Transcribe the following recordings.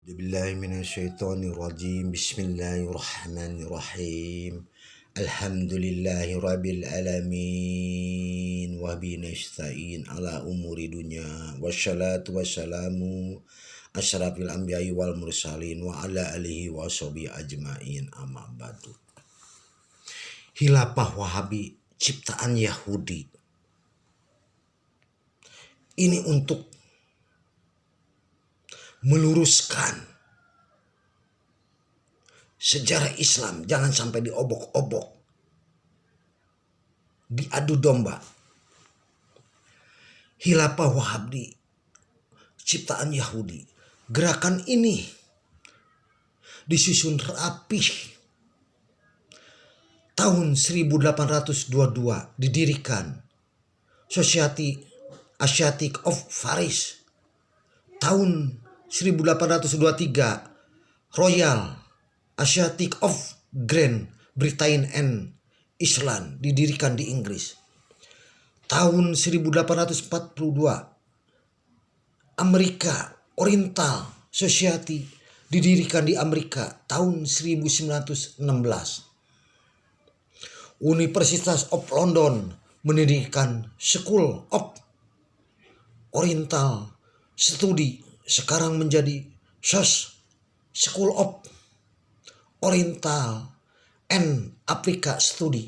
A'udzubillahiminasyaitonirrajim. Bismillahirrahmanirrahim. Alhamdulillahi rabbil alamin wa bihi nasta'in ala umuri dunya wassalatu wassalamu asyrafil anbiya'i wal mursalin wa ala alihi wa sahbihi ajmain, amma ba'du. Khilafah Wahabi ciptaan Yahudi ini untuk meluruskan sejarah Islam, jangan sampai diobok-obok, diadu domba. Khilafah Wahabi ciptaan Yahudi, gerakan ini disusun rapih tahun 1822, didirikan Society Asiatic of Paris. Tahun 1823 Royal Asiatic of Great Britain and Iceland didirikan di Inggris. Tahun 1842 Amerika Oriental Society didirikan di Amerika. Tahun 1916 Universitas of London mendirikan School of Oriental Study, sekarang menjadi SOS, School of Oriental and Africa Study.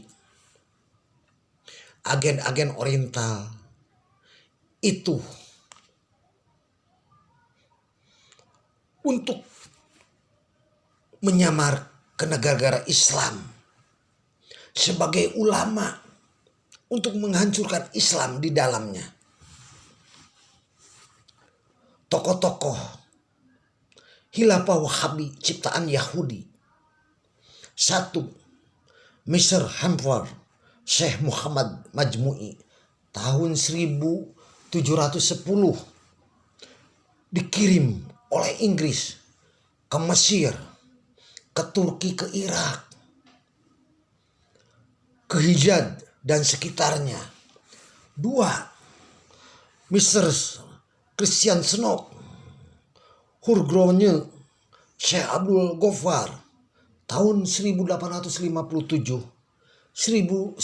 Agen-agen Oriental itu untuk menyamar ke negara Islam sebagai ulama untuk menghancurkan Islam di dalamnya. Tokoh-tokoh Khilafah Wahabi ciptaan Yahudi. 1. Mr. Hamfar Syekh Muhammad Majmu'i tahun 1710 dikirim oleh Inggris ke Mesir, ke Turki, ke Irak, ke Hijaz dan sekitarnya. 2. Mr. Christian Snook Hurgronya Syekh Abdul Ghaffar tahun 1857 1936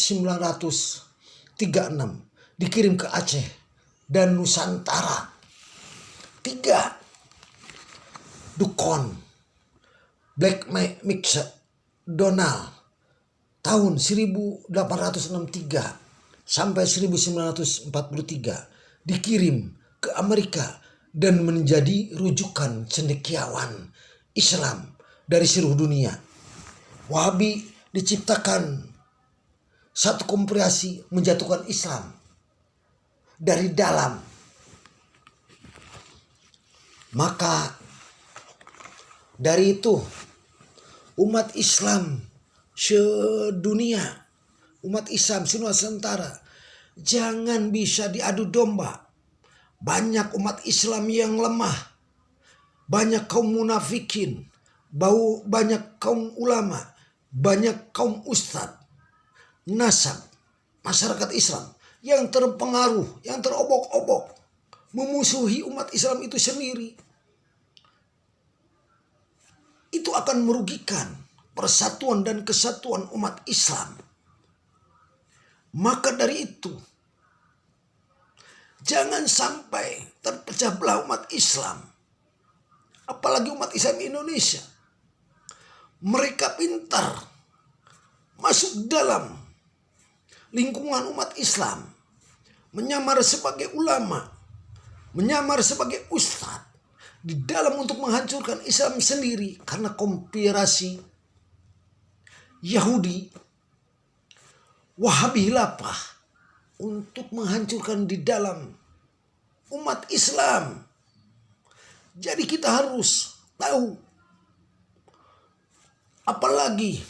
dikirim ke Aceh dan Nusantara. 3. Dukon Black Mix Donald tahun 1863 sampai 1943 dikirim ke Amerika dan menjadi rujukan cendekiawan Islam dari seluruh dunia. Wahabi diciptakan satu konspirasi menjatuhkan Islam dari dalam. Maka dari itu umat Islam sedunia, umat Islam senusantara jangan bisa diadu domba. Banyak umat Islam yang lemah, banyak kaum munafikin, banyak kaum ulama, banyak kaum ustadz, nasab, masyarakat Islam yang terpengaruh, yang terobok-obok, memusuhi umat Islam itu sendiri. Itu akan merugikan persatuan dan kesatuan umat Islam. Maka dari itu, jangan sampai terpecah belah umat Islam. Apalagi umat Islam Indonesia. Mereka pintar masuk dalam lingkungan umat Islam, menyamar sebagai ulama, menyamar sebagai ustadz di dalam untuk menghancurkan Islam sendiri karena konspirasi Yahudi Wahabi Khilafah untuk menghancurkan di dalam umat Islam. Jadi kita harus tahu, apalagi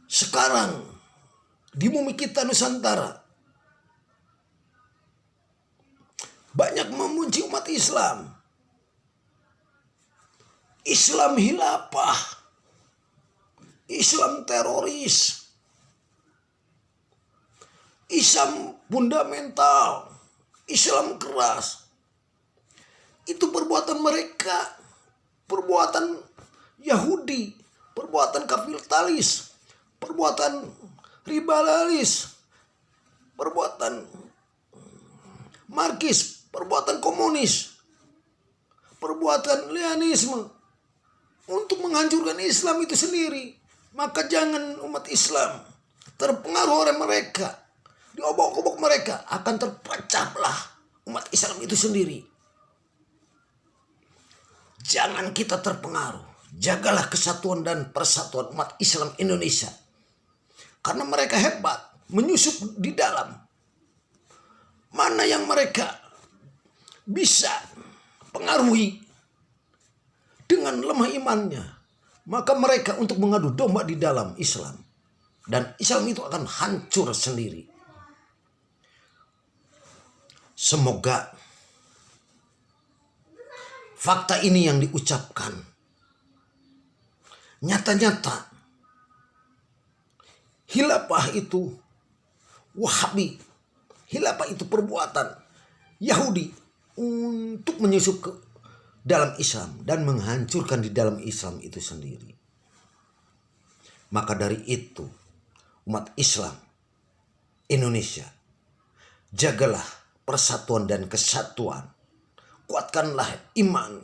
sekarang di bumi kita Nusantara banyak memuji umat Islam. Islam khilafah, Islam teroris, Islam fundamental, Islam keras. Itu perbuatan mereka, perbuatan Yahudi, perbuatan kapitalis, perbuatan liberalis, perbuatan Marxis, perbuatan komunis, perbuatan Lenisme untuk menghancurkan Islam itu sendiri. Maka jangan umat Islam terpengaruh oleh mereka, diobok-obok mereka, akan terpecahlah umat Islam itu sendiri. Jangan kita terpengaruh. Jagalah kesatuan dan persatuan umat Islam Indonesia. Karena mereka hebat, menyusup di dalam. Mana yang mereka bisa pengaruhi dengan lemah imannya, maka mereka untuk mengadu domba di dalam Islam. Dan Islam itu akan hancur sendiri. Semoga fakta ini yang diucapkan nyata-nyata. Khilafah itu Wahabi. Khilafah itu perbuatan Yahudi untuk menyusup ke dalam Islam dan menghancurkan di dalam Islam itu sendiri. Maka dari itu, umat Islam Indonesia, jagalah persatuan dan kesatuan. Kuatkanlah iman,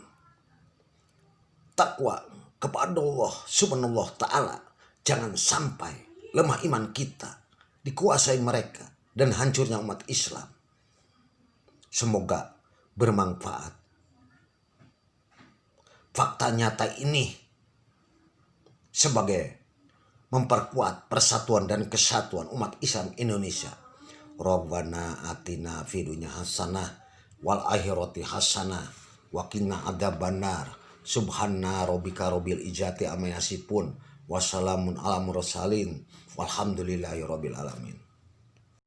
takwa kepada Allah Subhanahu Ta'ala. Jangan sampai lemah iman kita dikuasai mereka dan hancurnya umat Islam. Semoga bermanfaat. Fakta nyata ini sebagai memperkuat persatuan dan kesatuan umat Islam Indonesia. Rabbana atina fid dunya hasanah wal akhirati hasanah wa qina adzabannar. Subhana rabbika rabbil izzati amma yasifun. Wassalamun ala mursalin walhamdulillahi rabbil alamin.